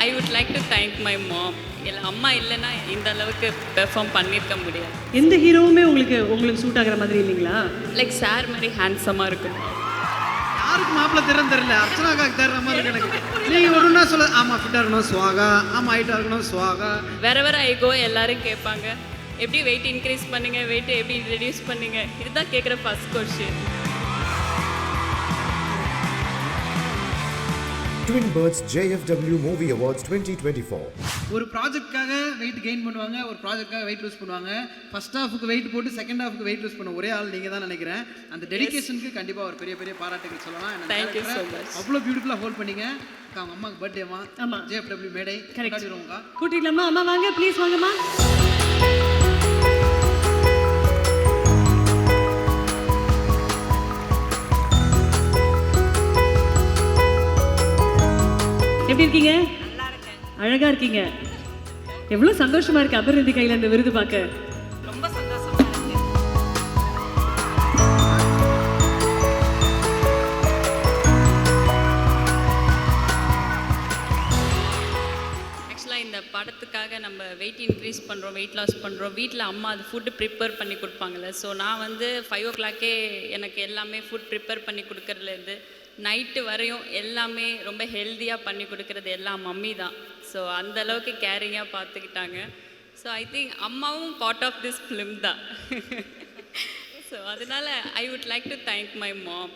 I would like to thank my mom. அம்மா இல்லைன்னா இந்த அளவுக்கு பெர்ஃபார்ம் பண்ணியிருக்க முடியாது. எந்த ஹீரோவுமே உங்களுக்கு சூட் ஆகிற மாதிரி இல்லைங்களா? லைக் சார் மாதிரி ஹேண்ட்ஸமாக இருக்கும். யாருக்கு மாப்பிள்ள தெரியல, அர்ச்சனாக்காக்கு தெரிற மாதிரி இருக்கு எனக்கு. நீங்கள் ஒன்றுனா சொல்ல, ஆமாம் ஃபிட்டாக இருக்கணும் சுவாகா, ஆமாம் ஹைட்டாக இருக்கணும் சுவாகா. வேற ஐகோ எல்லாரும் கேட்பாங்க, எப்படி வெயிட் இன்க்ரீஸ் பண்ணீங்க, வெயிட் எப்படி ரெடியூஸ் பண்ணீங்க, இதுதான் கேட்குற first question. Twin Birds JFW Movie Awards 2024. ஒரு ப்ராஜெக்ட்காக வெயிட் கெயின் பண்ணுவாங்க, ஒரு ப்ராஜெக்ட்காக வெயிட் லூஸ் பண்ணுவாங்க. ஃபர்ஸ்ட் ஹாஃபுக்கு வெயிட் போட்டு செகண்ட் ஹாஃபுக்கு வெயிட் லூஸ் பண்ண ஒரே ஆள் நீங்கள் தான் நினைக்கிறேன். அந்த டெடிகேஷனுக்கு கண்டிப்பாக ஒரு பெரிய பாராட்டுகள் சொல்லலாம். Thank you so much. அவ்வளோ பியூட்டிஃபுல்லாக ஹோல்ட் பண்ணீங்க. அவங்க அம்மாவுக்கு பர்த்டேமா? ஆமாம், JFW மேடை கொண்டாடிடுவோம்க்கா. கூட்டிடலாமா? அம்மா வாங்க ப்ளீஸ், வாங்கம்மா. எப்படி இருக்கீங்க? நல்லா இருக்கேன். அழகா இருக்கீங்க. எவ்வளோ சந்தோஷமா இருக்கு அபர்நிதி கையில் இந்த விருது பார்க்க. ரொம்ப சந்தோஷமா இருக்கு. ஆக்சுவலாக இந்த படத்துக்காக நம்ம வெயிட் இன்க்ரீஸ் பண்ணுறோம், வெயிட் லாஸ் பண்ணுறோம். வீட்டில் அம்மா அது ஃபுட்டு ப்ரிப்பேர் பண்ணி கொடுப்பாங்கள்ல. ஸோ நான் வந்து 5 o'clock எனக்கு எல்லாமே ஃபுட் ப்ரிப்பேர் பண்ணி கொடுக்கறதுலேருந்து நைட்டு வரையும் எல்லாமே ரொம்ப ஹெல்த்தியாக பண்ணி கொடுக்குறது எல்லாம் மம்மி தான். ஸோ அந்தளவுக்கு கேரிங்காக பார்த்துக்கிட்டாங்க. ஸோ ஐ திங்க் அம்மாவும் பார்ட் ஆஃப் திஸ் ஃபிலிம் தான். ஸோ அதனால் I would like to thank my mom.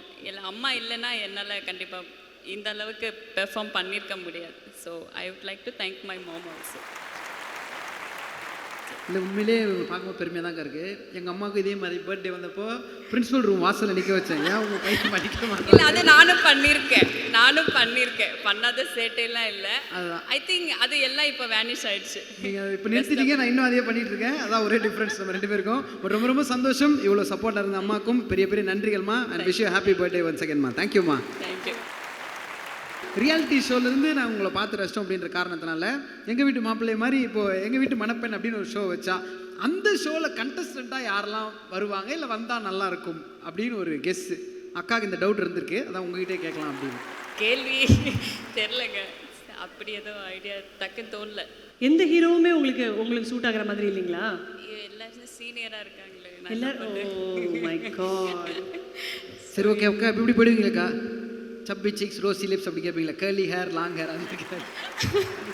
அம்மா இல்லைன்னா என்னால் கண்டிப்பாக இந்த அளவுக்கு பெர்ஃபார்ம் பண்ணியிருக்க முடியாது. So I would like to thank my mom also. இல்லை உண்மையிலே பார்க்கும்போது பெருமையாக தாங்க இருக்குது. எங்கள் அம்மாவுக்கு இதே மாதிரி பர்த்டே வந்தப்போ பிரின்சிபல் ரூம் வாசலில் நிற்க வச்சேன். ஏன் உங்கள் பையன் படிக்க மாட்டேன்? இல்லை, அது நானும் பண்ணியிருக்கேன். பண்ணாத சேட்டையெல்லாம் இல்லை. அதுதான் ஐ திங்க் அது எல்லாம் இப்போ வேனிஷ் ஆயிடுச்சு. நீங்கள் இப்போ நிறுத்திட்டீங்க, நான் இன்னும் அதே பண்ணிட்டு இருக்கேன். அதான் ஒரே டிஃப்ரென்ஸ் நம்ம 2 பேருக்கும். பட் ரொம்ப சந்தோஷம். இவ்வளோ சப்போர்ட்டாக இருந்த அம்மாக்கும் பெரிய நன்றிகள்மா. And wish you happy birthday once அகேன்மா. தேங்க்யூம்மா. தேங்க்யூ. ரியாலிட்டி ஷோலேருந்து நான் உங்களை பார்த்து ரசித்தோம் அப்படின்ற காரணத்தினால எங்கள் வீட்டு மாப்பிள்ளை மாதிரி இப்போது எங்கள் வீட்டு மணப்பெண் அப்படின்னு ஒரு ஷோ வச்சா, அந்த ஷோவில் கண்டஸ்டண்ட்டாக யாரெல்லாம் வருவாங்க, இல்லை வந்தால் நல்லாயிருக்கும் அப்படின்னு ஒரு கெஸ்ஸு அக்காவுக்கு இந்த டவுட் இருந்திருக்கு. அதான் உங்ககிட்டே கேட்கலாம் அப்படின்னு. கேள்வி தெரிலங்க, அப்படி எதுவும் ஐடியா டக்குன்னு தோணல. எந்த ஹீரோவுமே உங்களுக்கு சூட் ஆகிற மாதிரி இல்லைங்களா? எல்லாரும் சீனியராக இருக்காங்களே எல்லாரும். Oh my god. சரி ஓகே அக்கா இப்படி போயிடுவீங்களேக்கா? சப்பி சிக்ஸ், ரோசி லிப்ஸ் அப்படி கேட்பீங்களா? கேர்லி ஹேர், லாங் ஹேர் அது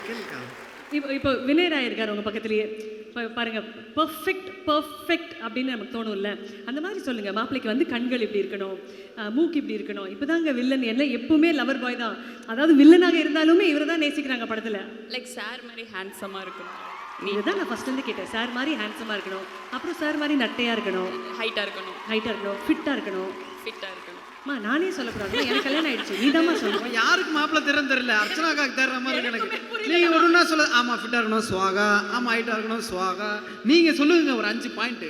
கேளுக்கா. இப்போ வினய் ராய் இருக்கார் உங்கள் பக்கத்துலேயே. இப்போ பாருங்கள், பர்ஃபெக்ட் அப்படின்னு நமக்கு தோணும்ல, அந்த மாதிரி சொல்லுங்கள். மாப்பிள்ளைக்கு வந்து கண்கள் இப்படி இருக்கணும், மூக்கு இப்படி இருக்கணும். இப்போ தாங்க வில்லன் எல்லாம் எப்பவுமே லவர் பாய் தான். அதாவது வில்லனாக இருந்தாலுமே இவரை தான் நேசிக்கிறாங்க படத்தில். லைக் சார் மாதிரி ஹேண்ட்ஸமாக இருக்கணும். இதுதான் நான் ஃபஸ்ட்லேருந்து கேட்டேன். சார் மாதிரி ஹேண்ட்ஸமாக இருக்கணும், அப்புறம் சார் மாதிரி நட்டையாக இருக்கணும், ஹைட்டாக இருக்கணும், ஃபிட்டாக இருக்கணும். அம்மா நானே சொல்லக்கூடாது, எனக்கு கல்யாணம் ஆயிடுச்சு, நீ தான் சொல்லணும். யாருக்கு மாப்பிள்ள தெரியல, அர்ச்சனாக்காக்கு தெரிற மாதிரி இருக்கு எனக்கு. நீங்கள் ஒன்றுனா சொல்ல, ஆமாம் ஃபிட்டாக இருக்கணும் சுவாகா, ஆமாம் ஹைட்டாக இருக்கணும் சுவாகா. நீங்கள் சொல்லுங்க ஒரு 5 பாயிண்ட்.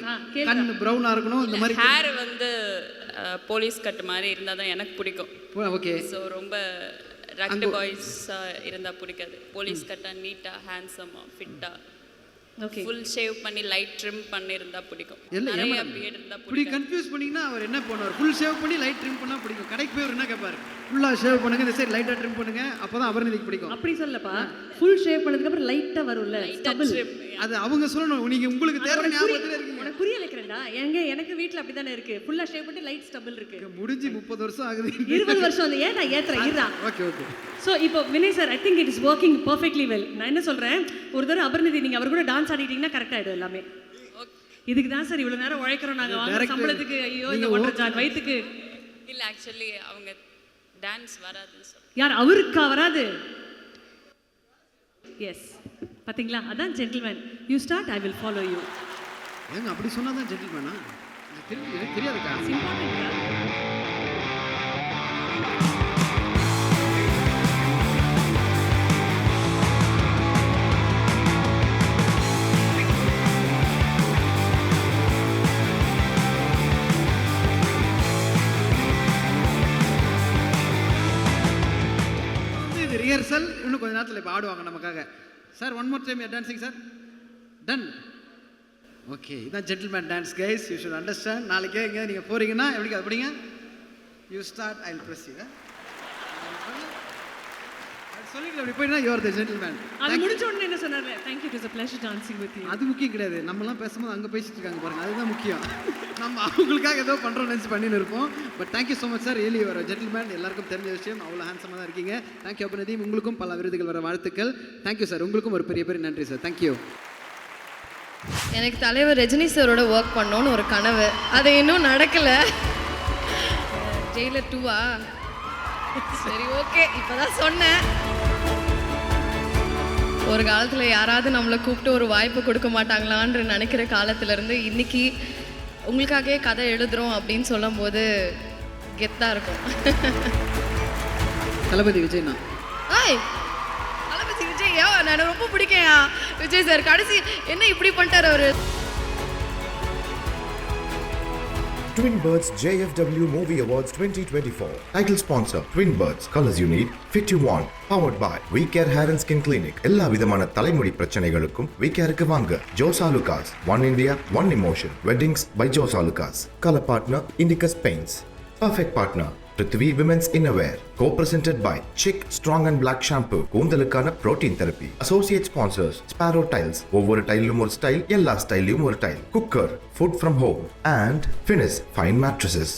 கண்ணு ப்ரௌனாக இருக்கணும், இந்த மாதிரி ஹேர் வந்து போலீஸ் கட் மாதிரி இருந்தால் தான் எனக்கு பிடிக்கும். ஓகே. ஸோ ரொம்ப ரக்ட் பாய்ஸாக இருந்தால் பிடிக்காது. போலீஸ் கட்டாக நீட்டாக ஹேண்ட்ஸமாக ஃபிட்டாக ஓகே, ஃபுல் ஷேவ் பண்ணி லைட் ட்ரிம் பண்ணியிருந்தா பிடிக்கும். எல்லாம் நிறைய பியர்ட் இருந்தால் இப்படி கன்ஃபியூஸ் பண்ணிங்கன்னா அவர் என்ன பண்ணுவார்? ஃபுல் ஷேவ் பண்ணி லைட் ட்ரிம் பண்ணால் பிடிக்கும். கடைக்கு போய் அவர் என்ன கேட்பார்? ஃபுல்லாக ஷேவ் பண்ணுங்க, இந்த சைடு லைட்டாக ட்ரிம் பண்ணுங்க, அப்போ தான் அபர்நிதிக்கு பிடிக்கும். அப்படி சொல்லப்பா, ஃபுல் ஷேவ் பண்ணதுக்கப்புறம் லைட்டாக வரும்ல ஸ்டபிள், அது அவங்க சொல்லணும். நீங்கள் உங்களுக்கு தேவை ஞாபகத்தில் இருக்கீங்க. உனக்கு புரிய வைக்கிறேன்டா. எனக்கு வீட்டில் அப்படி தானே இருக்குது, ஃபுல்லாக ஷேவ் பண்ணி லைட் ஸ்டபிள் இருக்குது. முடிஞ்சு 30 வருஷம் ஆகுது, 20 வருஷம் அது. ஏன் நான் ஏற்றுறேன் இருடா. ஓகே. ஸோ இப்போ Vinay sir, I think it is working perfectly well. நான் என்ன சொல்கிறேன், ஒரு தடவை அபர்நிதி நீங்கள் அவர் கூட டான்ஸ் ஆடிட்டீங்கன்னா கரெக்டாக ஆகிடும் எல்லாமே. இதுக்கு தான் சார் இவ்வளோ நேரம் உழைக்கிறோம் நாங்கள், வாங்க சம்பளத்துக்கு. ஐயோ இந்த 1.5 ஜான் வயிற்றுக்கு இல்லை. ஆக்சுவலி அவங்க டான்ஸ் வராதுன்னு சொல்லுவாங்க. யார்? அவருக்கா வராது? எஸ், பார்த்தீங்களா, அதான் gentleman. You start, I will follow you. ஏங்க அப்படி சொன்னால் தான் ஜென்டில்மேனா? எனக்கு தெரியாதுக்கா. ரிஹர்சல் இன்னும் கொஞ்ச நேரத்தில் இப்போ ஆடுவாங்க நமக்காக. Sir one more time dancing sir. Done. Okay, இதான் gentleman dance guys, you should understand. நாளைக்கே எங்கே நீங்கள் போகிறீங்கன்னா எப்படி படிங்க. You start, I will press you. சொல்லிட்டு அப்படி போயிட்டா யூ ஆர் த ஜென்டில்மேன். அது முடிஞ்ச உடனே என்ன சொன்னாரு? Thank you, it was a pleasure dancing with you. அது முக்கியம் கிடையாது. நம்மலாம் பேசும்போது அங்கே பேசிட்டு இருக்காங்க பாருங்க, அதுதான் முக்கியம். நம்ம அவங்களுக்காக ஏதோ பண்ணுறோம்னு நினச்சி பண்ணின்னு இருப்போம். But thank you so much sir, really ஒரு ஜென்டில்மேன். எல்லாருக்கும் தெரிஞ்ச விஷயம், அவ்வளோ ஹேண்ட்ஸமாக தான் இருக்கீங்க. தேங்க்யூ அபுநதீம், உங்களுக்கும் பல விருதுகள் வர வாழ்த்துக்கள். தேங்க்யூ சார், உங்களுக்கும் ஒரு பெரிய நன்றி சார். தேங்க்யூ. எனக்கு தலைவர் ரஜினி சாரோட ஒர்க் பண்ணோன்னு ஒரு கனவு, அது இன்னும் நடக்கலை. ஜெயிலர் 2-ஆ? சரி, ஓகே, இப்போதான் சொன்னேன். ஒரு காலத்தில் யாராவது நம்மளை கூப்பிட்டு ஒரு வாய்ப்பு கொடுக்க மாட்டாங்களான்னு நினைக்கிற காலத்துலேருந்து இன்னைக்கு உங்களுக்காகவே கதை எழுதுகிறோம் அப்படின்னு சொல்லும்போது கெத்தாக இருக்கும். தளபதி விஜய்னா ஆய், தளபதி விஜய் நான் ரொம்ப பிடிக்கேன் விஜய் சார். கடைசி என்ன இப்படி பண்ணிட்டார் அவர்? Twin Birds JFW Movie Awards 2024. Title sponsor Twin Birds. Colors you need, fit you want. Powered by We Care Hair and Skin Clinic. எல்லா விதமான தலைமுடி பிரச்சனைகளுக்கும் We Careக்கு வாங்க. Josa Lucas. One India, One Emotion. Weddings by Josa Lucas. Color partner Indicus Paints. Perfect partner Prithvi Women's Innerwear. Co-presented by Chic Strong and Black Shampoo. கூந்தலுக்கான protein therapy. Associate sponsors Sparrow Tiles. ஒவ்வொரு டைலும் ஒரு style, எல்லா ஸ்டைலையும் ஒரு tail. Cooker. Food from home. And Finis Fine Mattresses.